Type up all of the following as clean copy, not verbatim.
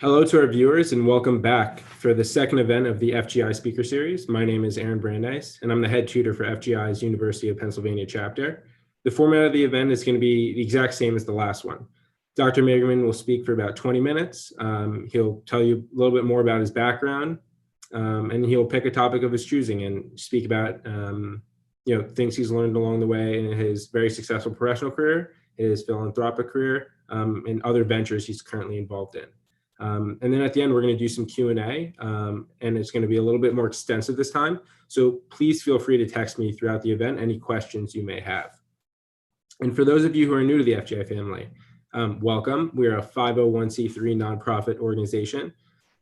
Hello to our viewers and welcome back for the second event of the FGI Speaker Series. My name is Aaron Brandeis and I'm the head tutor for FGI's University of Pennsylvania chapter. The format of the event is going to be the exact same as the last one. Dr. Magerman will speak for about 20 minutes. He'll tell you a little bit more about his background and he'll pick a topic of his choosing and speak about things he's learned along the way in his very successful professional career, his philanthropic career, and other ventures he's currently involved in. And then at the end, we're going to do some Q&A, and it's going to be a little bit more extensive this time. So please feel free to text me throughout the event any questions you may have. And for those of you who are new to the FGI family, welcome. We are a 501c3 nonprofit organization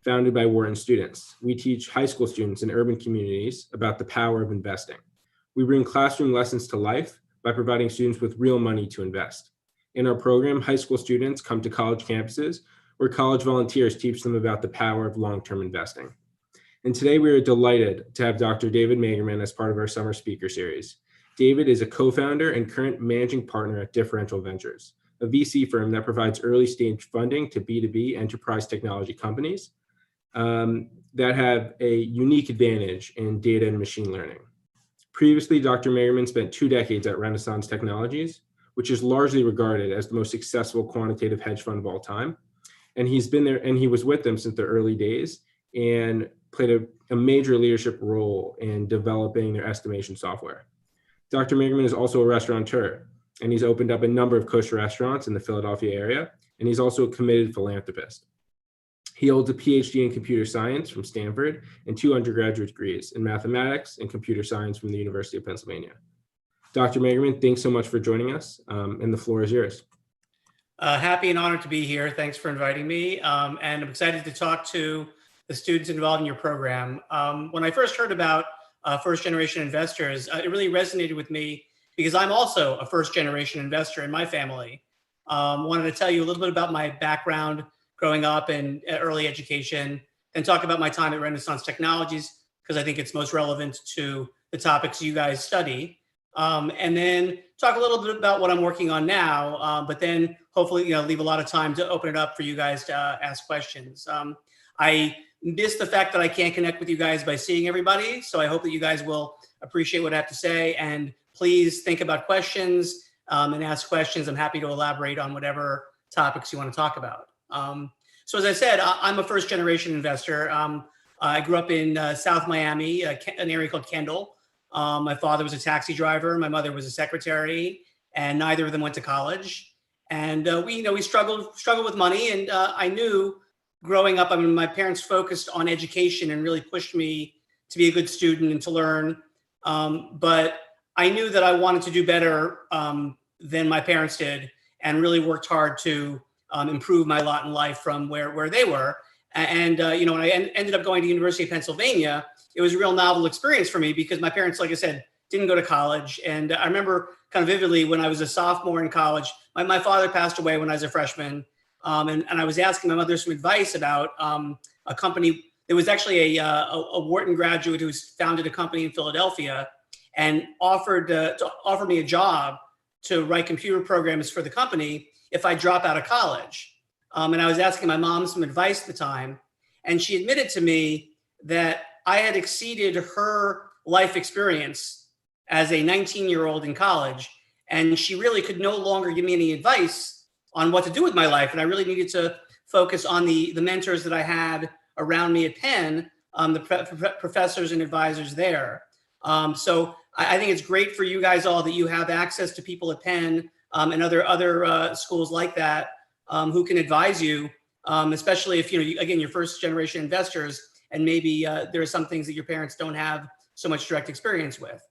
founded by Wharton students. We teach high school students in urban communities about the power of investing. We bring classroom lessons to life by providing students with real money to invest. In our program, high school students come to college campuses where college volunteers teach them about the power of long-term investing. And today we are delighted to have Dr. David Magerman as part of our summer speaker series. David is a co-founder and current managing partner at Differential Ventures, a VC firm that provides early stage funding to B2B enterprise technology companies that have a unique advantage in data and machine learning. Previously, Dr. Magerman spent 2 decades at Renaissance Technologies, which is largely regarded as the most successful quantitative hedge fund of all time. And he's been there and he was with them since the early days and played a major leadership role in developing their estimation software. Dr. Magerman is also a restaurateur, and he's opened up a number of kosher restaurants in the Philadelphia area, and he's also a committed philanthropist. He holds a PhD in computer science from Stanford and 2 undergraduate degrees in mathematics and computer science from the University of Pennsylvania. Dr. Magerman, thanks so much for joining us, and the floor is yours. Happy and honored to be here. Thanks for inviting me. And I'm excited to talk to the students involved in your program. When I first heard about first generation investors, it really resonated with me because I'm also a first generation investor in my family. Wanted to tell you a little bit about my background growing up and early education, and talk about my time at Renaissance Technologies, because I think it's most relevant to the topics you guys study. And then talk a little bit about what I'm working on now, but then hopefully, leave a lot of time to open it up for you guys to ask questions. I miss the fact that I can't connect with you guys by seeing everybody, so I hope that you guys will appreciate what I have to say, and please think about questions and ask questions. I'm happy to elaborate on whatever topics you want to talk about. So as I said, I'm a first generation investor. I grew up in South Miami, an area called Kendall. My father was a taxi driver. My mother was a secretary, and neither of them went to college. And we struggled with money. And I knew growing up, my parents focused on education and really pushed me to be a good student and to learn. But I knew that I wanted to do better than my parents did, and really worked hard to improve my lot in life from where they were. And when I ended up going to University of Pennsylvania, it was a real novel experience for me because my parents, like I said, didn't go to college. And I remember kind of vividly when I was a sophomore in college, my father passed away when I was a freshman. And I was asking my mother some advice about a company. There was actually a Wharton graduate who founded a company in Philadelphia and offered to offer me a job to write computer programs for the company if I drop out of college. And I was asking my mom some advice at the time, and she admitted to me that I had exceeded her life experience as a 19-year-old in college, and she really could no longer give me any advice on what to do with my life. And I really needed to focus on the mentors that I had around me at Penn, the professors and advisors there. So I think it's great for you guys all that you have access to people at Penn and other schools like that who can advise you, especially if you're first generation investors, and maybe there are some things that your parents don't have so much direct experience with.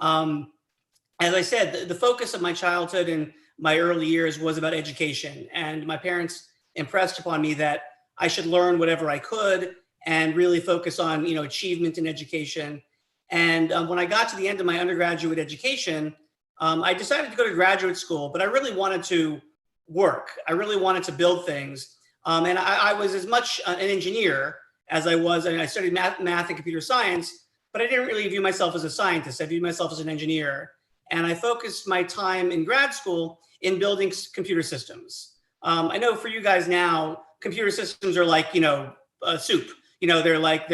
As I said, the focus of my childhood and my early years was about education, and my parents impressed upon me that I should learn whatever I could and really focus on achievement in education. And when I got to the end of my undergraduate education, I decided to go to graduate school, but I really wanted to work. I really wanted to build things. And I was as much an engineer as I was, and I studied math and computer science, but I didn't really view myself as a scientist. I viewed myself as an engineer. And I focused my time in grad school in building computer systems. I know for you guys now, computer systems are like, soup. They're like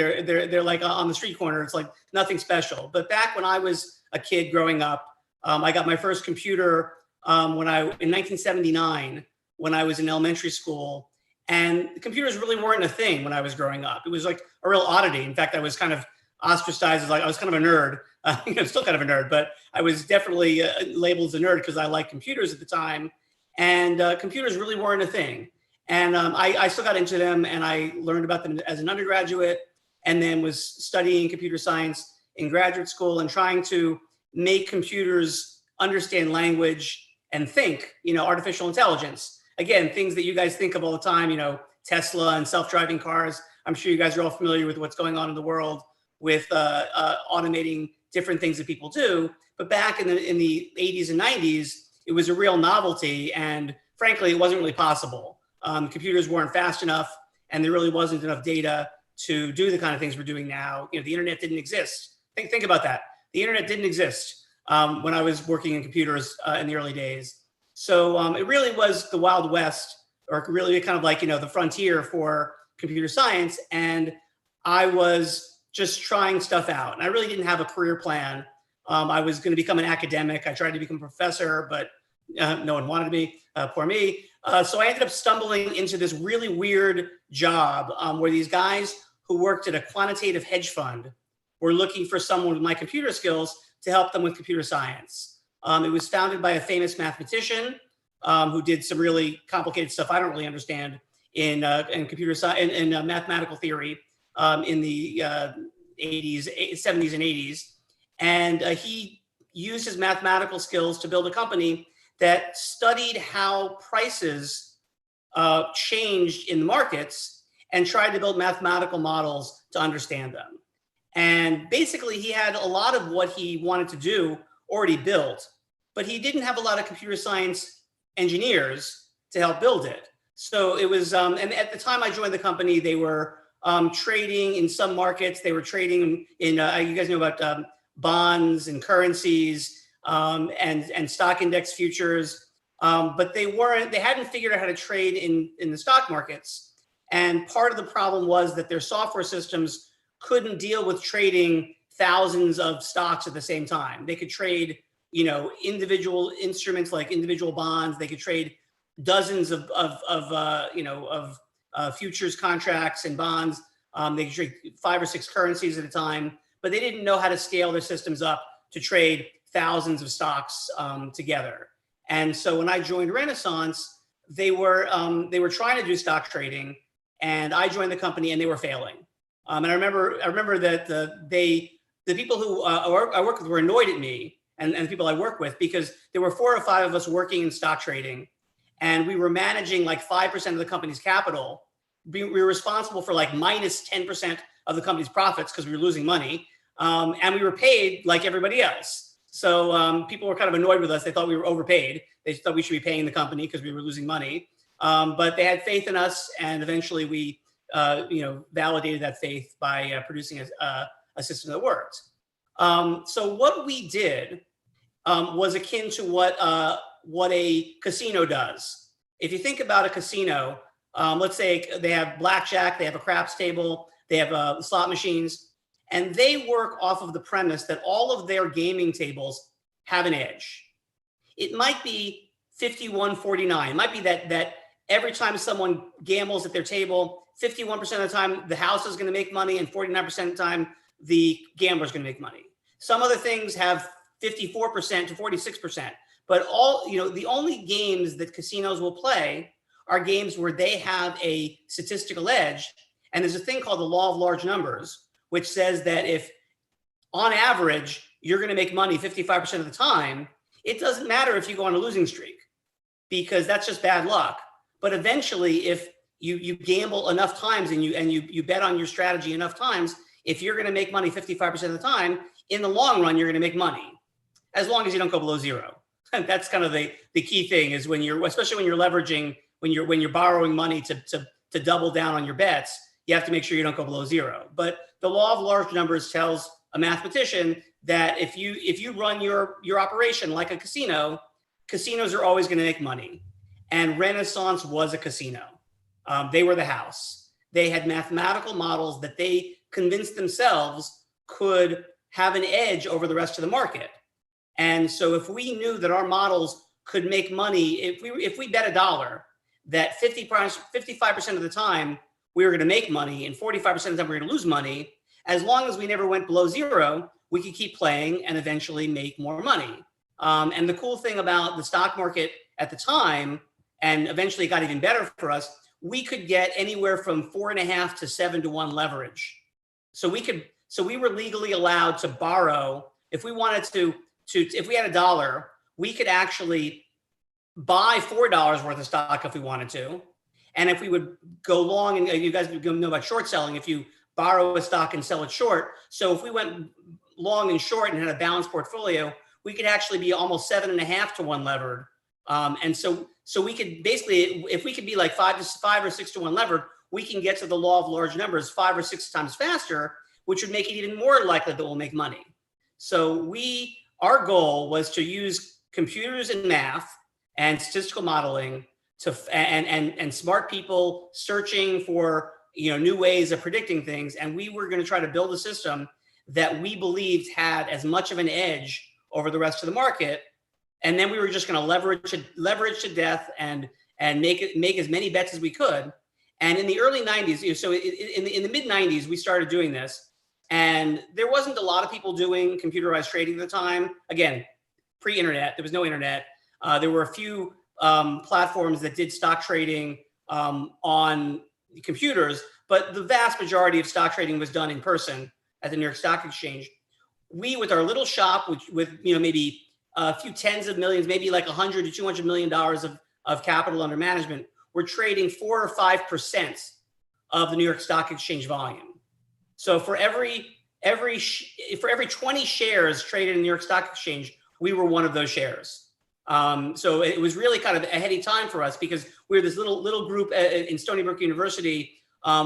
on the street corner. It's like nothing special. But back when I was a kid growing up, I got my first computer in 1979 when I was in elementary school, and computers really weren't a thing when I was growing up. It was like a real oddity. In fact, I was kind of ostracized as like I was kind of a nerd. I'm still kind of a nerd, but I was definitely labeled as a nerd because I liked computers at the time, and computers really weren't a thing. And I still got into them, and I learned about them as an undergraduate, and then was studying computer science in graduate school and trying to make computers understand language and think, artificial intelligence. Again, things that you guys think of all the time, Tesla and self-driving cars. I'm sure you guys are all familiar with what's going on in the world with automating different things that people do. But back in the 80s and 90s, it was a real novelty. And frankly, it wasn't really possible. Computers weren't fast enough, and there really wasn't enough data to do the kind of things we're doing now. The internet didn't exist. Think about that. The internet didn't exist when I was working in computers in the early days. So it really was the Wild West, or really kind of like, the frontier for computer science. And I was just trying stuff out. And I really didn't have a career plan. I was going to become an academic. I tried to become a professor, but no one wanted to be, poor me. So I ended up stumbling into this really weird job where these guys who worked at a quantitative hedge fund were looking for someone with my computer skills to help them with computer science. It was founded by a famous mathematician who did some really complicated stuff I don't really understand in computer science and mathematical theory in the 70s and 80s. And he used his mathematical skills to build a company that studied how prices changed in the markets and tried to build mathematical models to understand them. And basically, he had a lot of what he wanted to do already built, but he didn't have a lot of computer science engineers to help build it. So it was, and at the time I joined the company, they were trading in some markets. They were trading in, you guys know about bonds and currencies and stock index futures, but they hadn't figured out how to trade in the stock markets. And part of the problem was that their software systems couldn't deal with trading thousands of stocks at the same time. They could trade, individual instruments like individual bonds. They could trade dozens of futures contracts and bonds. They could trade 5 or 6 currencies at a time, but they didn't know how to scale their systems up to trade thousands of stocks together. And so when I joined Renaissance, they were trying to do stock trading, and I joined the company, and they were failing. And I remember that the people who I work with were annoyed at me and the people I work with, because there were 4 or 5 of us working in stock trading, and we were managing like 5% of the company's capital. We were responsible for like minus 10% of the company's profits because we were losing money, and we were paid like everybody else. So people were kind of annoyed with us. They thought we were overpaid. They thought we should be paying the company because we were losing money. But they had faith in us, and eventually we validated that faith by producing a system that worked. So what we did was akin to what a casino does. If you think about a casino, let's say they have blackjack, they have a craps table, they have slot machines, and they work off of the premise that all of their gaming tables have an edge. It might be 51-49. It might be that every time someone gambles at their table, 51% of the time the house is going to make money, and 49% of the time the gambler is going to make money. Some other things have 54% to 46%, but the only games that casinos will play are games where they have a statistical edge. And there's a thing called the law of large numbers, which says that if on average you're going to make money 55% of the time, it doesn't matter if you go on a losing streak, because that's just bad luck. But eventually, if you gamble enough times and you bet on your strategy enough times, if you're going to make money 55% of the time, in the long run, you're going to make money, as long as you don't go below zero. And that's kind of the key thing, is especially when you're leveraging, when you're borrowing money to double down on your bets, you have to make sure you don't go below zero. But the law of large numbers tells a mathematician that if you run your operation like a casino, casinos are always going to make money. And Renaissance was a casino. They were the house. They had mathematical models that they convinced themselves could have an edge over the rest of the market. And so if we knew that our models could make money, if we bet $1 that 55% of the time we were going to make money and 45% of the time we were going to lose money, as long as we never went below zero, we could keep playing and eventually make more money. And the cool thing about the stock market at the time, and eventually it got even better for us, we could get anywhere from 4.5 to 7 to 1 leverage. So we were legally allowed to borrow. If we wanted if we had $1, we could actually buy $4 worth of stock if we wanted to. And if we would go long, and you guys know about short selling, if you borrow a stock and sell it short. So if we went long and short and had a balanced portfolio, we could actually be almost 7.5 to 1 levered. And so we could basically, if we could be like 5 or 6 to 1 levered, we can get to the law of large numbers 5 or 6 times faster, which would make it even more likely that we'll make money. So our goal was to use computers and math and statistical modeling and smart people searching for new ways of predicting things. And we were going to try to build a system that we believed had as much of an edge over the rest of the market. And then we were just going to leverage to death and make as many bets as we could. And in the early 90s, so in the mid 90s, we started doing this. And there wasn't a lot of people doing computerized trading at the time. Again, pre-internet, there was no internet. There were a few platforms that did stock trading on computers, but the vast majority of stock trading was done in person at the New York Stock Exchange. We, with our little shop, with maybe a few tens of millions, maybe like $100 to $200 million of capital under management, we're trading 4 or 5% of the New York Stock Exchange volume. So for every 20 shares traded in the New York Stock Exchange, we were one of those shares. So it was really kind of a heady time for us because we were this little group in Stony Brook University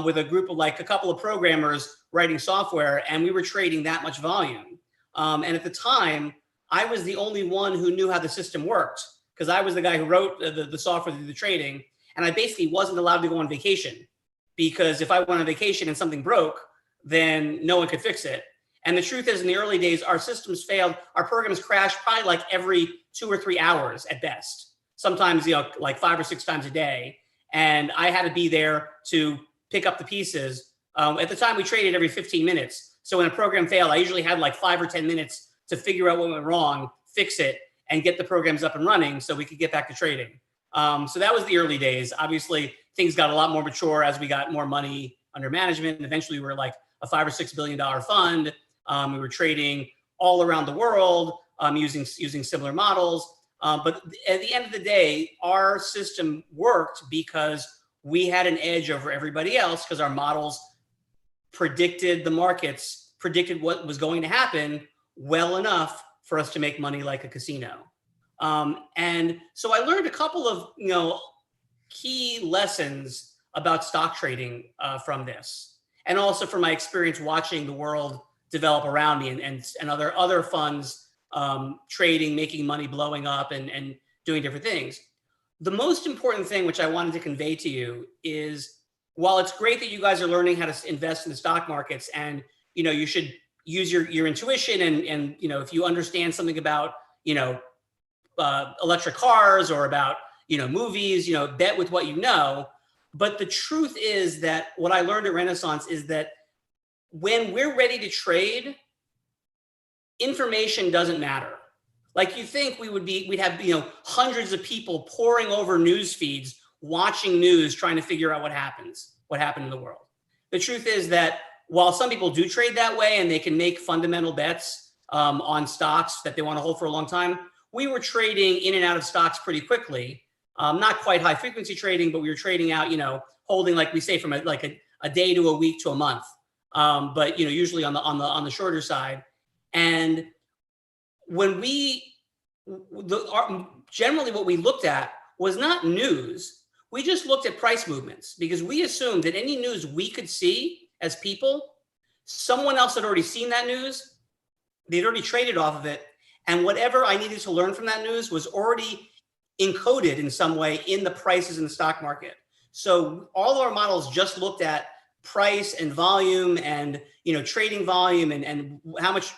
with a group of like a couple of programmers writing software, and we were trading that much volume. And at the time, I was the only one who knew how the system worked because I was the guy who wrote the software to do the trading, and I basically wasn't allowed to go on vacation because if I went on vacation and something broke, then no one could fix it. And the truth is, in the early days, our systems failed. Our programs crashed probably like every 2 or 3 hours at best. Sometimes, like 5 or 6 times a day. And I had to be there to pick up the pieces. At the time, we traded every 15 minutes. So when a program failed, I usually had like 5 or 10 minutes to figure out what went wrong, fix it, and get the programs up and running so we could get back to trading. So that was the early days. Obviously, things got a lot more mature as we got more money under management. And eventually, we were like a $5 or $6 billion fund. We were trading all around the world using similar models. But at the end of the day, our system worked because we had an edge over everybody else because our models predicted the markets, predicted what was going to happen well enough for us to make money like a casino. And so I learned a couple of key lessons about stock trading from this. And also from my experience watching the world develop around me and other funds trading, making money, blowing up and doing different things. The most important thing which I wanted to convey to you is while it's great that you guys are learning how to invest in the stock markets and you should use your intuition and if you understand something about electric cars or about movies, bet with what you know. But the truth is that what I learned at Renaissance is that when we're ready to trade, information doesn't matter. Like you think we'd have hundreds of people pouring over news feeds, watching news, trying to figure out what happened in the world. The truth is that while some people do trade that way and they can make fundamental bets on stocks that they want to hold for a long time, we were trading in and out of stocks pretty quickly. Not quite high frequency trading, but we were trading out, holding like we say from a day to a week to a month. But usually on the shorter side. And when generally what we looked at was not news. We just looked at price movements because we assumed that any news we could see as people, someone else had already seen that news. They'd already traded off of it. And whatever I needed to learn from that news was already encoded in some way in the prices in the stock market. So all of our models just looked at price and volume and trading volume and how much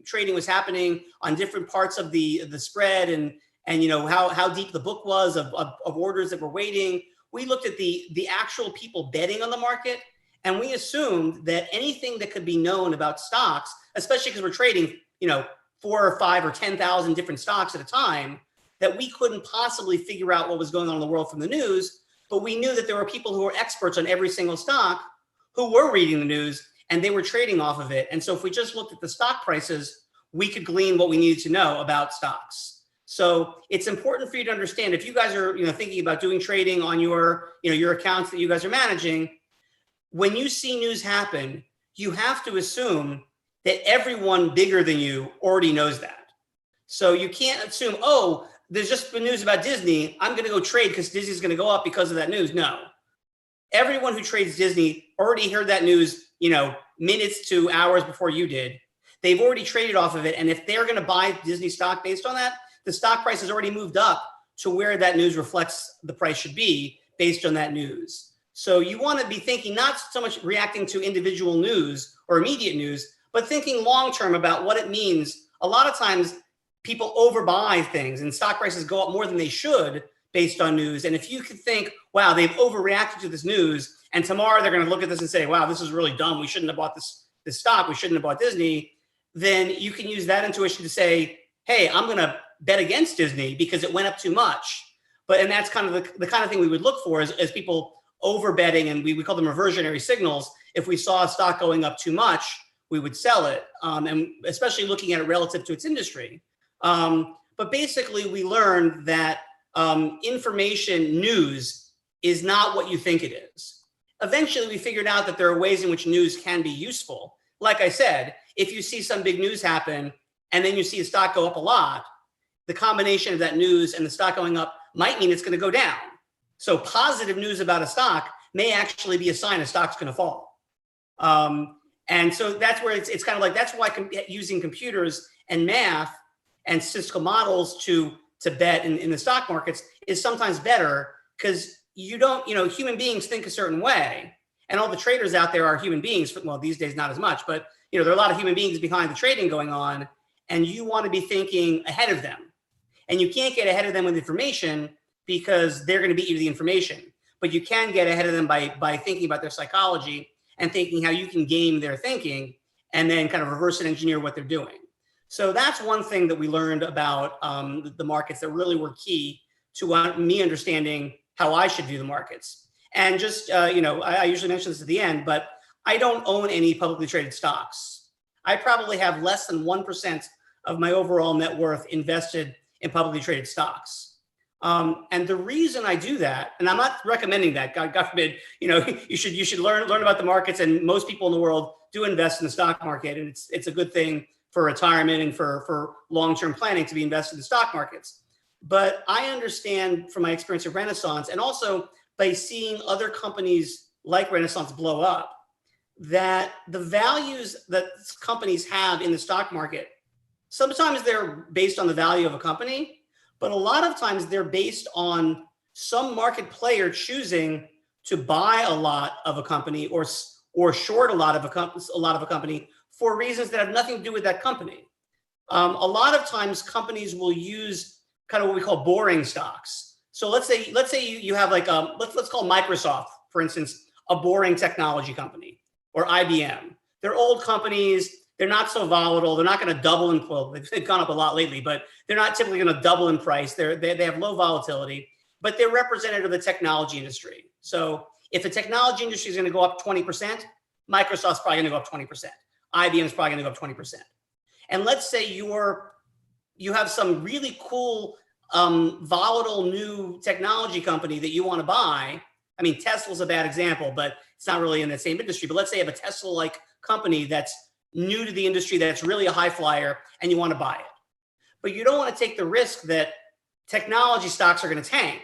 trading was happening on different parts of the spread and how deep the book was of orders that were waiting. We looked at the actual people betting on the market, and we assumed that anything that could be known about stocks, especially because we're trading 4 or 5 or 10,000 different stocks at a time, that we couldn't possibly figure out what was going on in the world from the news. But we knew that there were people who were experts on every single stock who were reading the news and they were trading off of it. And so if we just looked at the stock prices, we could glean what we needed to know about stocks. So it's important for you to understand, if you guys are thinking about doing trading on your accounts that you guys are managing, when you see news happen, you have to assume that everyone bigger than you already knows that. So you can't assume, oh, there's just been news about Disney, I'm going to go trade because Disney's going to go up because of that news. No. Everyone who trades Disney already heard that news, minutes to hours before you did. They've already traded off of it. And if they're going to buy Disney stock based on that, the stock price has already moved up to where that news reflects the price should be based on that news. So you want to be thinking, not so much reacting to individual news or immediate news, but thinking long-term about what it means. A lot of times people overbuy things and stock prices go up more than they should based on news. And if you could think, wow, they've overreacted to this news, and tomorrow they're going to look at this and say, wow, this is really dumb. We shouldn't have bought this stock. We shouldn't have bought Disney. Then you can use that intuition to say, hey, I'm going to bet against Disney because it went up too much. And that's kind of the kind of thing we would look for as people over betting, and we call them reversionary signals. If we saw a stock going up too much, we would sell it, and especially looking at it relative to its industry. But basically, we learned that information news is not what you think it is. Eventually, we figured out that there are ways in which news can be useful. Like I said, if you see some big news happen and then you see a stock go up a lot, the combination of that news and the stock going up might mean it's going to go down. So positive news about a stock may actually be a sign a stock's going to fall. And so that's where it's kind of like, that's why using computers and math and statistical models to bet in the stock markets is sometimes better, because human beings think a certain way, and all the traders out there are human beings. Well, these days, not as much, but there are a lot of human beings behind the trading going on, and you want to be thinking ahead of them. And you can't get ahead of them with information because they're going to beat you to the information, but you can get ahead of them by thinking about their psychology and thinking how you can game their thinking and then kind of reverse engineer what they're doing. So that's one thing that we learned about the markets that really were key to me understanding how I should view the markets. And just, I usually mention this at the end, but I don't own any publicly traded stocks. I probably have less than 1% of my overall net worth invested in publicly traded stocks. And the reason I do that, and I'm not recommending that, God forbid, you should learn about the markets, and most people in the world do invest in the stock market, and it's a good thing for retirement and for long-term planning to be invested in the stock markets. But I understand from my experience at Renaissance, and also by seeing other companies like Renaissance blow up, that the values that companies have in the stock market, sometimes they're based on the value of a company, but a lot of times they're based on some market player choosing to buy a lot of a company or short a lot of a company for reasons that have nothing to do with that company. A lot of times companies will use kind of what we call boring stocks. So let's say you have like let's call Microsoft, for instance, a boring technology company, or IBM. They're old companies. They're not so volatile. They're not going to double in, well, they've gone up a lot lately, but they're not typically going to double in price. They have low volatility, but they're representative of the technology industry. So if the technology industry is going to go up 20%, Microsoft's probably going to go up 20%. IBM's probably going to go up 20%. And let's say you have some really cool, volatile new technology company that you want to buy. I mean, Tesla's a bad example, but it's not really in the same industry. But let's say you have a Tesla-like company that's new to the industry, that's really a high flyer, and you want to buy it. But you don't want to take the risk that technology stocks are going to tank,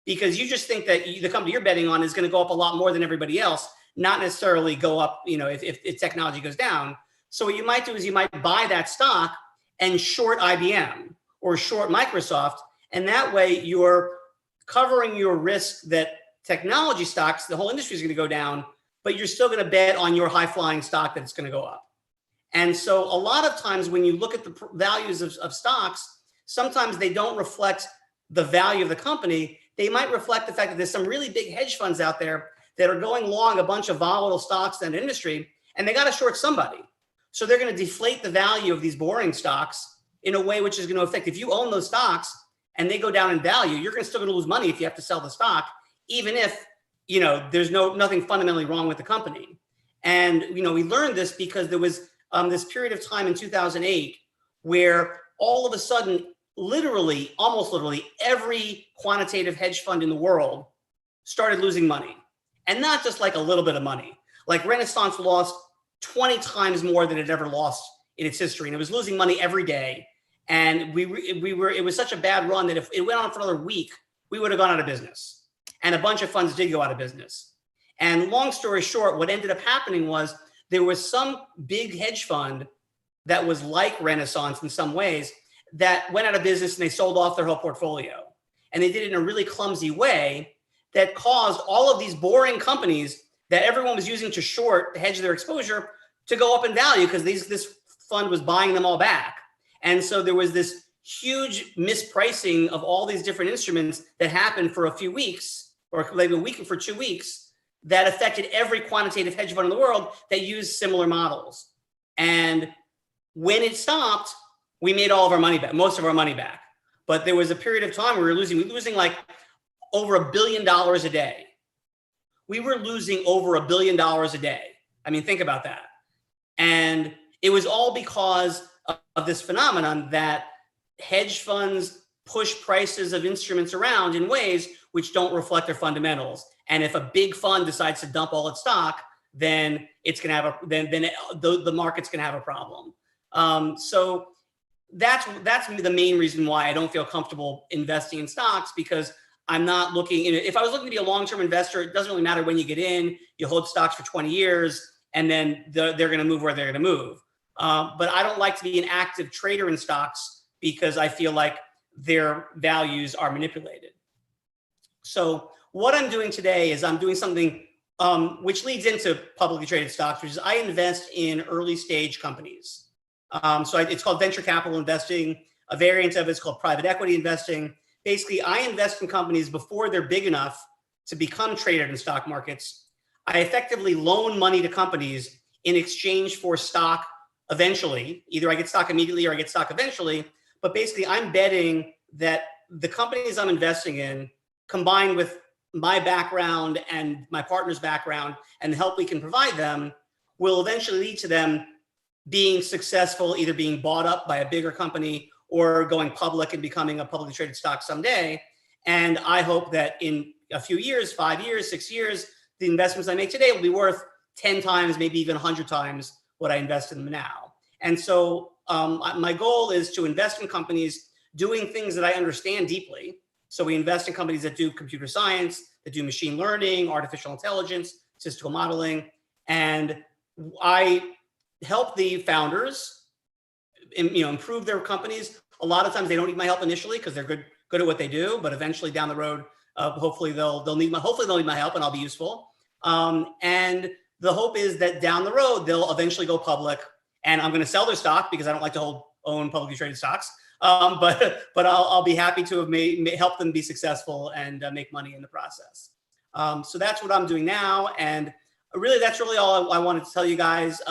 because you just think that the company you're betting on is going to go up a lot more than everybody else, not necessarily go up, if technology goes down. So what you might do is you might buy that stock and short IBM or short Microsoft, and that way you're covering your risk that technology stocks, the whole industry is going to go down, but you're still going to bet on your high flying stock that it's going to go up. And so a lot of times when you look at the values of stocks, sometimes they don't reflect the value of the company. They might reflect the fact that there's some really big hedge funds out there that are going long a bunch of volatile stocks in the industry, and they got to short somebody. So they're going to deflate the value of these boring stocks in a way which is going to affect, if you own those stocks and they go down in value, you're still going to lose money if you have to sell the stock, even if, there's nothing fundamentally wrong with the company. And, we learned this because there was this period of time in 2008 where all of a sudden, almost literally, every quantitative hedge fund in the world started losing money. And not just like a little bit of money. Like Renaissance lost 20 times more than it ever lost in its history. And it was losing money every day. And it was such a bad run that if it went on for another week, we would have gone out of business. And a bunch of funds did go out of business. And long story short, what ended up happening was there was some big hedge fund that was like Renaissance in some ways that went out of business and they sold off their whole portfolio. And they did it in a really clumsy way that caused all of these boring companies that everyone was using to short, to hedge their exposure, to go up in value because this fund was buying them all back. And so there was this huge mispricing of all these different instruments that happened for a few weeks, or maybe a week for 2 weeks, that affected every quantitative hedge fund in the world that used similar models. And when it stopped, we made all of our money back, most of our money back. But there was a period of time where we were losing like over $1 billion a day. We were losing over $1 billion a day. I mean, think about that. And it was all because of this phenomenon that hedge funds push prices of instruments around in ways which don't reflect their fundamentals. And if a big fund decides to dump all its stock, then it's going to have the market's going to have a problem. So that's the main reason why I don't feel comfortable investing in stocks, because I'm not looking. If I was looking to be a long-term investor, it doesn't really matter when you get in. You hold stocks for 20 years, and then they're going to move where they're going to move. But I don't like to be an active trader in stocks because I feel like their values are manipulated. So what I'm doing today is I'm doing something which leads into publicly traded stocks, which is I invest in early stage companies. It's called venture capital investing. A variant of it is called private equity investing. Basically, I invest in companies before they're big enough to become traded in stock markets. I effectively loan money to companies in exchange for stock eventually. Either I get stock immediately or I get stock eventually. But basically, I'm betting that the companies I'm investing in, combined with my background and my partner's background and the help we can provide them, will eventually lead to them being successful, either being bought up by a bigger company or going public and becoming a publicly traded stock someday. And I hope that in a few years, 5 years, 6 years, the investments I make today will be worth 10 times, maybe even 100 times what I invest in them now. And so my goal is to invest in companies doing things that I understand deeply. So we invest in companies that do computer science, that do machine learning, artificial intelligence, statistical modeling. And I help the founders improve their companies. A lot of times they don't need my help initially because they're good at what they do, but eventually down the road, hopefully they'll need my help and I'll be useful. And the hope is that down the road they'll eventually go public, and I'm going to sell their stock because I don't like to own publicly traded stocks. But I'll be happy to have help them be successful and make money in the process. So that's what I'm doing now, and that's really all I wanted to tell you guys.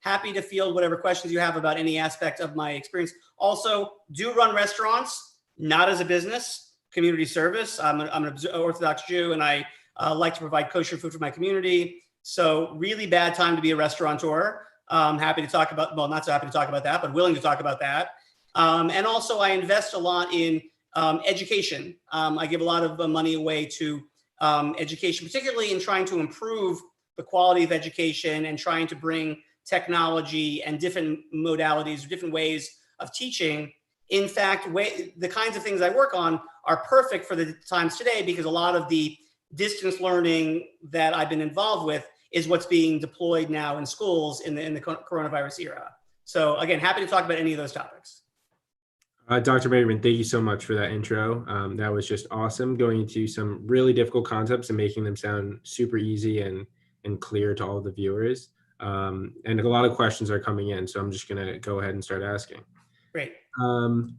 Happy to field whatever questions you have about any aspect of my experience. Also, do run restaurants, not as a business, community service. I'm an Orthodox Jew, and I like to provide kosher food for my community. So really bad time to be a restaurateur. Happy to talk about, well, not so happy to talk about that, but willing to talk about that. And also I invest a lot in education. I give a lot of money away to education, particularly in trying to improve the quality of education and trying to bring technology and different modalities, different ways of teaching. In fact, the kinds of things I work on are perfect for the times today, because a lot of the distance learning that I've been involved with is what's being deployed now in schools in the coronavirus era. So again, happy to talk about any of those topics. Dr. Magerman, thank you so much for that intro. That was just awesome, going into some really difficult concepts and making them sound super easy and clear to all the viewers. And a lot of questions are coming in, so I'm just going to go ahead and start asking. Great. Um,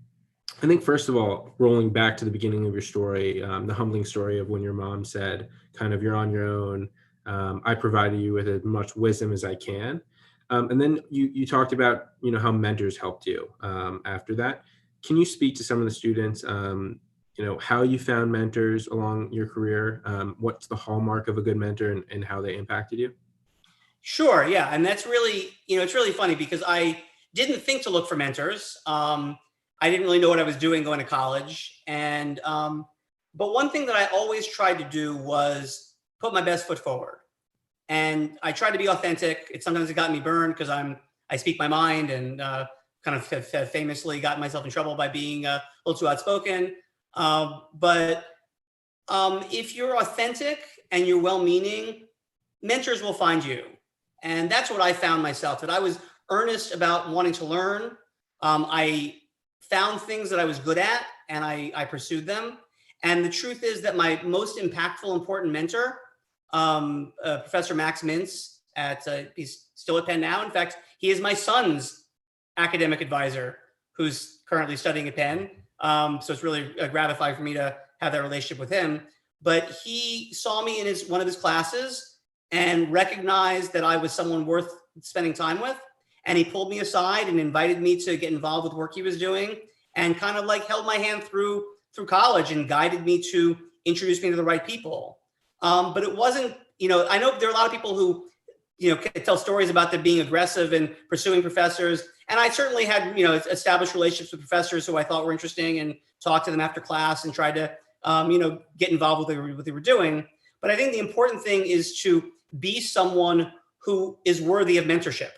I think first of all, rolling back to the beginning of your story, the humbling story of when your mom said, kind of, you're on your own. I provided you with as much wisdom as I can. And then you talked about, how mentors helped you after that. Can you speak to some of the students, how you found mentors along your career? What's the hallmark of a good mentor and how they impacted you? Sure. Yeah. And that's really, it's really funny because I didn't think to look for mentors. I didn't really know what I was doing going to college. But one thing that I always tried to do was put my best foot forward. And I tried to be authentic. Sometimes it got me burned because I speak my mind and kind of have famously gotten myself in trouble by being a little too outspoken. But if you're authentic and you're well-meaning, mentors will find you. And that's what I found myself, that I was earnest about wanting to learn. I found things that I was good at and I pursued them. And the truth is that my most impactful, important mentor, Professor Max Mintz he's still at Penn now. In fact, he is my son's academic advisor who's currently studying at Penn. So it's really gratifying for me to have that relationship with him. But he saw me in one of his classes and recognized that I was someone worth spending time with. And he pulled me aside and invited me to get involved with work he was doing, and kind of like held my hand through college and guided me to introduce me to the right people. But it wasn't, I know there are a lot of people who, can tell stories about them being aggressive and pursuing professors. And I certainly had, established relationships with professors who I thought were interesting and talked to them after class and tried to, get involved with what they were doing. But I think the important thing is to be someone who is worthy of mentorship.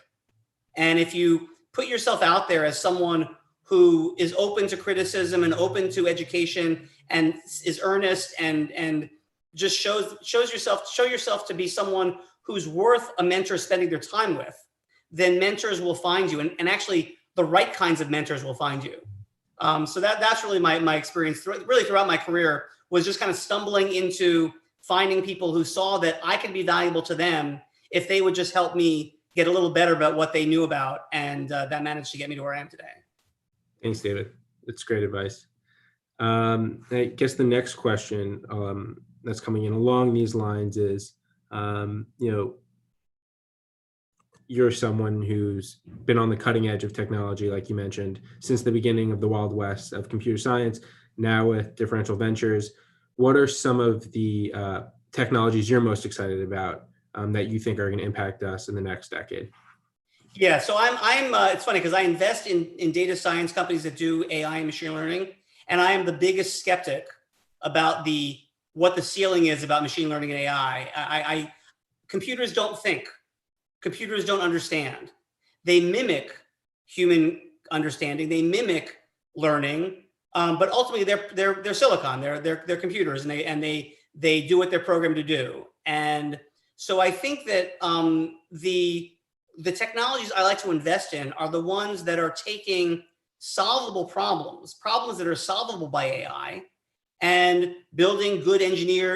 And if you put yourself out there as someone who is open to criticism and open to education and is earnest and just show yourself to be someone who's worth a mentor spending their time with, then mentors will find you. And actually the right kinds of mentors will find you. So that's really my experience really throughout my career, was just kind of stumbling into finding people who saw that I could be valuable to them if they would just help me get a little better about what they knew about. And that managed to get me to where I am today. Thanks, David. That's great advice. I guess the next question that's coming in along these lines is, you're someone who's been on the cutting edge of technology, like you mentioned, since the beginning of the Wild West of computer science, now with differential ventures. What are some of the technologies you're most excited about that you think are going to impact us in the next decade? Yeah, so I'm it's funny because I invest in data science companies that do AI and machine learning, and I am the biggest skeptic about what the ceiling is about machine learning and AI. Computers don't think. Computers don't understand. They mimic human understanding. They mimic learning, but ultimately they're silicon. They're computers, and they do what they're programmed to do. And so I think that the technologies I like to invest in are the ones that are taking solvable problems that are solvable by AI, and building good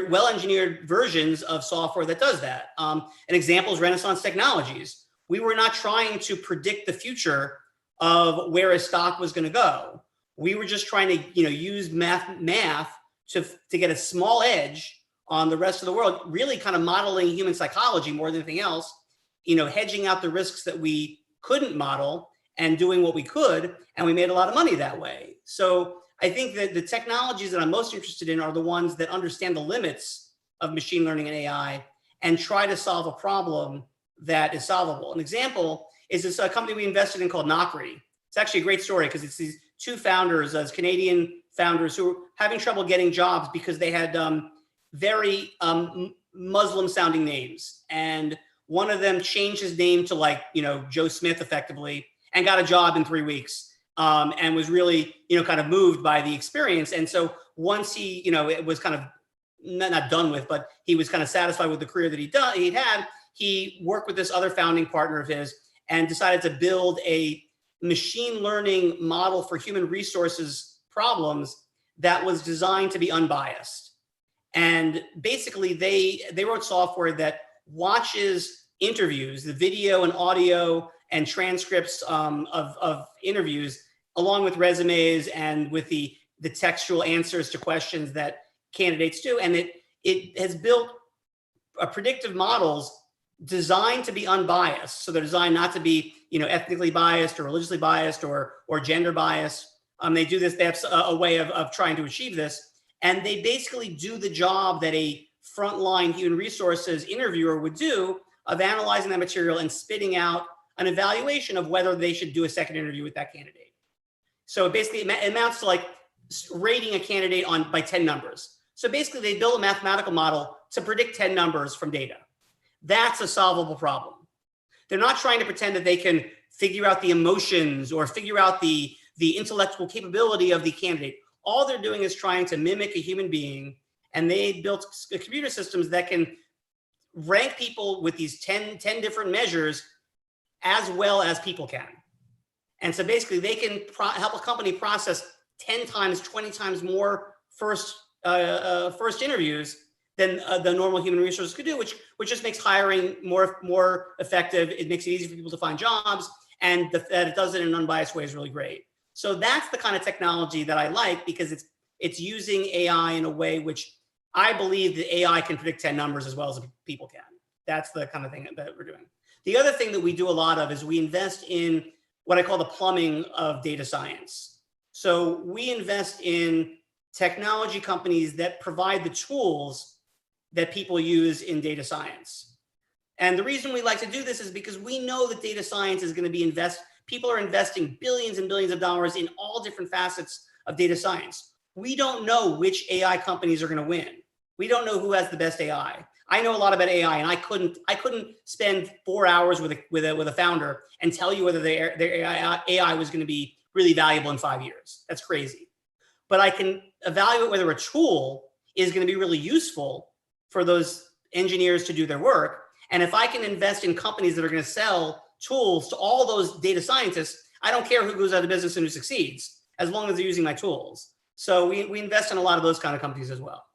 well-engineered versions of software that does that. An example is Renaissance Technologies. We were not trying to predict the future of where a stock was going to go. We were just trying to, use math to get a small edge on the rest of the world, really kind of modeling human psychology more than anything else, hedging out the risks that we couldn't model and doing what we could. And we made a lot of money that way. So I think that the technologies that I'm most interested in are the ones that understand the limits of machine learning and AI and try to solve a problem that is solvable. An example is this company we invested in called Nokri. It's actually a great story because it's these two founders, as Canadian founders, who were having trouble getting jobs because they had very Muslim-sounding names. And one of them changed his name to Joe Smith effectively, and got a job in 3 weeks. And was really, kind of moved by the experience. And so once he, it was kind of not done with, but he was kind of satisfied with the career that he'd had, he worked with this other founding partner of his and decided to build a machine learning model for human resources problems that was designed to be unbiased. And basically they wrote software that watches interviews, the video and audio and transcripts of interviews, along with resumes and with the textual answers to questions that candidates do. And it has built predictive models designed to be unbiased. So they're designed not to be, ethnically biased or religiously biased or gender biased. They do this, they have a way of trying to achieve this. And they basically do the job that a frontline human resources interviewer would do of analyzing that material and spitting out an evaluation of whether they should do a second interview with that candidate. So basically it amounts to like rating a candidate by 10 numbers. So basically they build a mathematical model to predict 10 numbers from data. That's a solvable problem. They're not trying to pretend that they can figure out the emotions or figure out the intellectual capability of the candidate. All they're doing is trying to mimic a human being, and they built computer systems that can rank people with these 10 different measures as well as people can. And so basically they can help a company process 10 times, 20 times more first interviews than the normal human resources could do, which just makes hiring more effective. It makes it easy for people to find jobs, and that it does it in an unbiased way is really great. So that's the kind of technology that I like, because it's using AI in a way which I believe that AI can predict 10 numbers as well as people can. That's the kind of thing that we're doing. The other thing that we do a lot of is we invest in what I call the plumbing of data science. So we invest in technology companies that provide the tools that people use in data science. And the reason we like to do this is because we know that data science is going to be people are investing billions and billions of dollars in all different facets of data science. We don't know which AI companies are going to win. We don't know who has the best AI. I know a lot about AI, and I couldn't spend 4 hours with a founder and tell you whether their AI was going to be really valuable in 5 years. That's crazy. But I can evaluate whether a tool is going to be really useful for those engineers to do their work. And if I can invest in companies that are going to sell tools to all those data scientists, I don't care who goes out of business and who succeeds, as long as they're using my tools. So we invest in a lot of those kind of companies as well.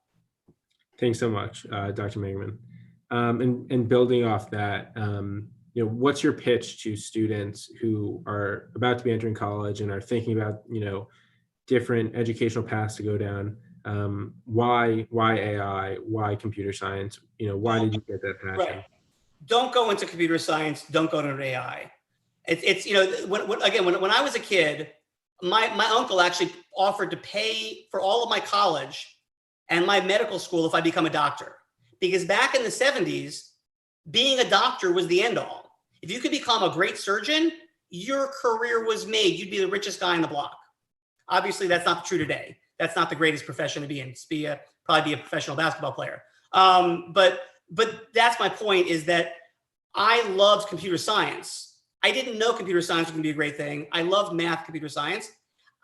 Thanks so much, Dr. Magerman. And building off that, what's your pitch to students who are about to be entering college and are thinking about, different educational paths to go down? Why AI? Why computer science? Why did you get that passion? Right. Don't go into computer science. Don't go into AI. When I was a kid, my uncle actually offered to pay for all of my college and my medical school if I become a doctor. Because back in the 70s, being a doctor was the end all. If you could become a great surgeon, your career was made. You'd be the richest guy on the block. Obviously, that's not true today. That's not the greatest profession to be in. Probably be a professional basketball player. But that's my point, is that I loved computer science. I didn't know computer science was going to be a great thing. I loved math, computer science.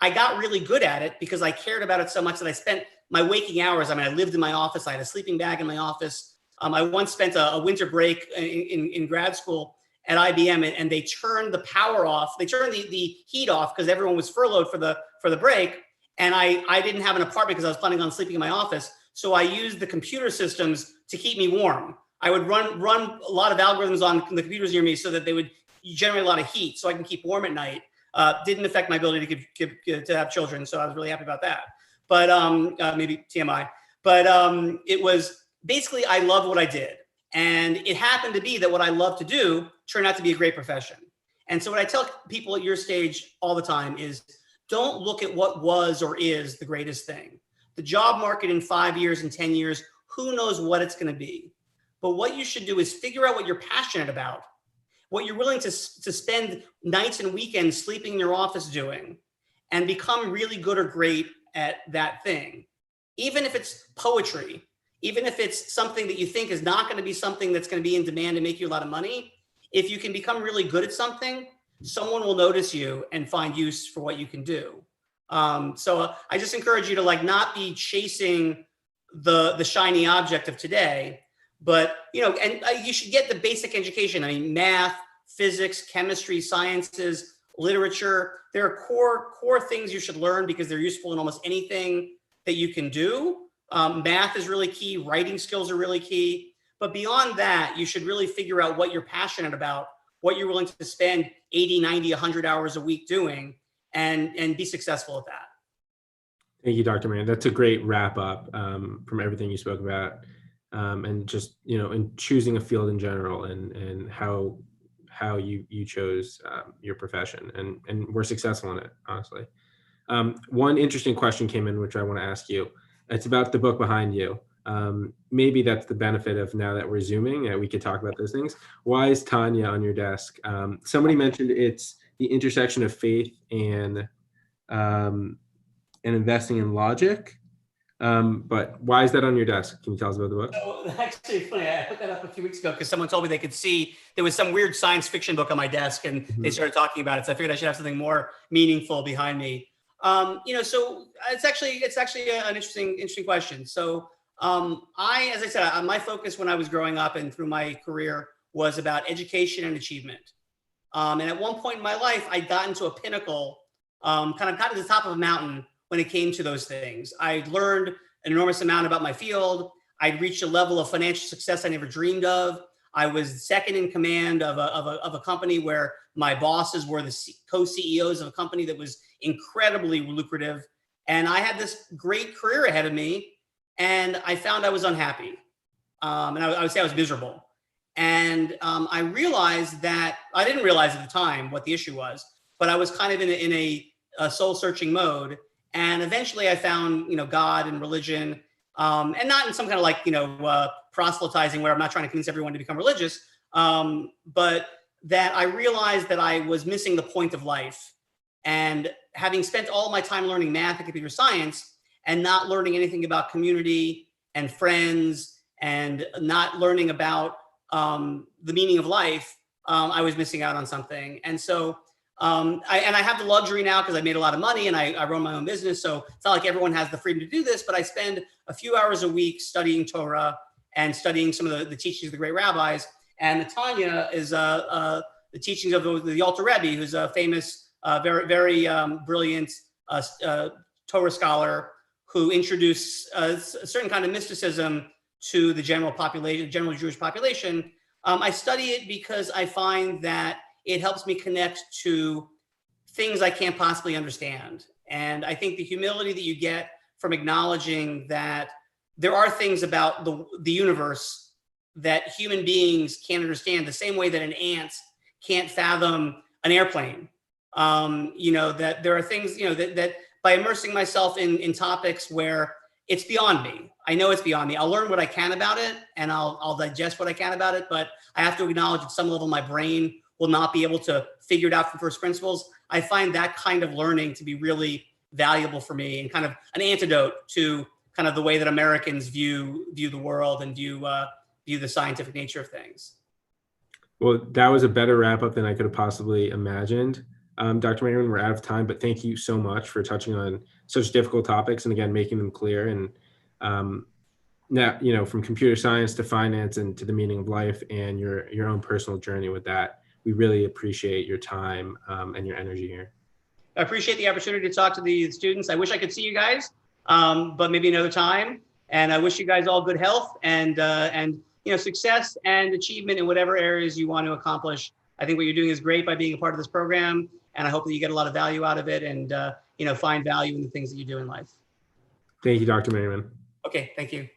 I got really good at it because I cared about it so much that I spent my waking hours. I lived in my office. I had a sleeping bag in my office. I once spent a winter break in grad school at IBM, and they turned the power off. They turned the heat off because everyone was furloughed for the break. And I didn't have an apartment because I was planning on sleeping in my office. So I used the computer systems to keep me warm. I would run a lot of algorithms on the computers near me so that they would generate a lot of heat so I can keep warm at night. Didn't affect my ability to have children. So I was really happy about that. But maybe TMI. But it was basically, I loved what I did. And it happened to be that what I love to do turned out to be a great profession. And so what I tell people at your stage all the time is, don't look at what was or is the greatest thing. The job market in 5 years and 10 years, who knows what it's going to be. But what you should do is figure out what you're passionate about, what you're willing to spend nights and weekends sleeping in your office doing, and become really good or great at that thing. Even if it's poetry, even if it's something that you think is not going to be something that's going to be in demand and make you a lot of money, if you can become really good at something, someone will notice you and find use for what you can do. So I just encourage you to not be chasing the shiny object of today, but and you should get the basic education. Math, physics, chemistry, sciences, literature. There are core things you should learn because they're useful in almost anything that you can do. Math is really key. Writing skills are really key. But beyond that, you should really figure out what you're passionate about, what you're willing to spend 80, 90, 100 hours a week doing, and be successful at that. Thank you, Dr. Mann. That's a great wrap up from everything you spoke about, and just in choosing a field in general, and how you chose your profession, and were successful in it, honestly. One interesting question came in, which I want to ask you. It's about the book behind you. Maybe that's the benefit of now that we're Zooming, we could talk about those things. Why is Tanya on your desk? Somebody mentioned it's the intersection of faith and investing in logic. But why is that on your desk? Can you tell us about the book? So actually, it's funny. I put that up a few weeks ago because someone told me they could see there was some weird science fiction book on my desk, and they started talking about it. So I figured I should have something more meaningful behind me. So it's actually an interesting question. So as I said, my focus when I was growing up and through my career was about education and achievement. And at one point in my life, I'd gotten to a pinnacle, kind of got to the top of a mountain when it came to those things. I'd learned an enormous amount about my field. I'd reached a level of financial success I never dreamed of. I was second in command of a company where my bosses were the co-CEOs of a company that was incredibly lucrative. And I had this great career ahead of me, and I found I was unhappy. And I would say I was miserable. And I realized that, I didn't realize at the time what the issue was, but I was kind of in a soul-searching mode. And eventually I found, God and religion, and not in some kind of proselytizing where I'm not trying to convince everyone to become religious, but that I realized that I was missing the point of life. And having spent all my time learning math and computer science and not learning anything about community and friends and not learning about the meaning of life, I was missing out on something. And so I have the luxury now because I made a lot of money and I run my own business. So it's not like everyone has the freedom to do this, but I spend a few hours a week studying Torah and studying some of the teachings of the great rabbis. And Tanya is the teachings of the Alter Rebbe, who's a famous, very brilliant Torah scholar who introduced a certain kind of mysticism to the general population, general Jewish population. I study it because I find that it helps me connect to things I can't possibly understand. And I think the humility that you get from acknowledging that there are things about the universe that human beings can't understand, the same way that an ant can't fathom an airplane. That there are things, that by immersing myself in topics where it's beyond me. I know it's beyond me. I'll learn what I can about it and I'll digest what I can about it, but I have to acknowledge at some level my brain will not be able to figure it out from first principles. I find that kind of learning to be really valuable for me and kind of an antidote to kind of the way that Americans view the world and view the scientific nature of things. Well, that was a better wrap up than I could have possibly imagined. Dr. Magerman, we're out of time, but thank you so much for touching on such difficult topics and again, making them clear. And now, from computer science to finance and to the meaning of life and your own personal journey with that. We really appreciate your time and your energy here. I appreciate the opportunity to talk to the students. I wish I could see you guys, but maybe another time. And I wish you guys all good health and success and achievement in whatever areas you want to accomplish. I think what you're doing is great by being a part of this program, and I hope that you get a lot of value out of it and find value in the things that you do in life. Thank you, Dr. Magerman. Okay, thank you.